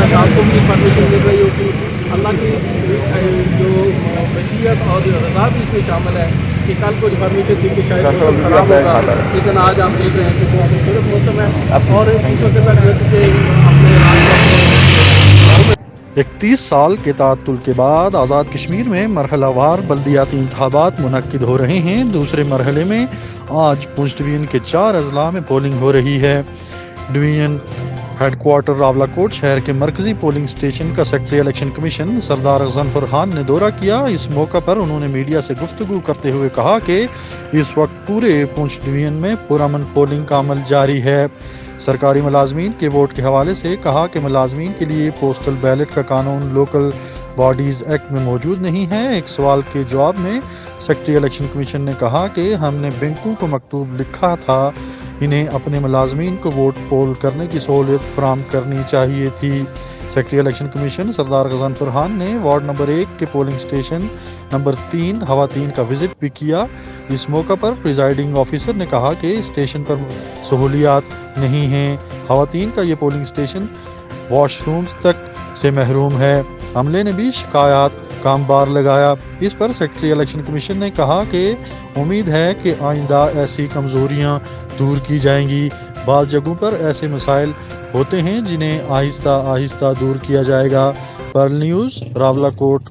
شاید آپ کو بھی انفارمیشن مل رہی ہوگی. اللہ کی جو مشیت اور رضا بھی اس میں شامل ہے کہ کل کو انفارمیشن تھی کہ شاید موسم خراب ہوگا, لیکن آج آپ دیکھ رہے ہیں کہ بہت خوبصورت موسم ہے. اور اس وقت تک کہ اپنے راج 31 سال کے تعطل کے بعد آزاد کشمیر میں مرحلہ وار بلدیاتی انتخابات منعقد ہو رہے ہیں. دوسرے مرحلے میں آج پونچھ ڈویژن کے 4 اضلاع میں پولنگ ہو رہی ہے. ڈویژن ہیڈ کوارٹر راولاکوٹ شہر کے مرکزی پولنگ اسٹیشن کا سیکٹری الیکشن کمیشن سردار غضنفر خان نے دورہ کیا. اس موقع پر انہوں نے میڈیا سے گفتگو کرتے ہوئے کہا کہ اس وقت پورے پونچھ ڈویژن میں پرامن پولنگ کا عمل جاری ہے. سرکاری ملازمین کے ووٹ کے حوالے سے کہا کہ ملازمین کے لیے پوسٹل بیلٹ کا قانون لوکل باڈیز ایکٹ میں موجود نہیں ہے. ایک سوال کے جواب میں سیکرٹری الیکشن کمیشن نے کہا کہ ہم نے بینکوں کو مکتوب لکھا تھا, انہیں اپنے ملازمین کو ووٹ پول کرنے کی سہولت فراہم کرنی چاہیے تھی. سیکرٹری الیکشن کمیشن سردار غضنفر خان نے وارڈ نمبر 1 کے پولنگ اسٹیشن نمبر 3 خواتین کا وزٹ بھی کیا. اس موقع پر پریزائڈنگ آفیسر نے کہا کہ اسٹیشن پر سہولیات نہیں ہیں. خواتین کا یہ پولنگ اسٹیشن واش رومز تک سے محروم ہے. عملے نے بھی شکایات کام بار لگایا. اس پر سیکرٹری الیکشن کمیشن نے کہا کہ امید ہے کہ آئندہ ایسی کمزوریاں دور کی جائیں گی. بعض جگہوں پر ایسے مسائل ہوتے ہیں جنہیں آہستہ آہستہ دور کیا جائے گا. Pearl news Rawalakot.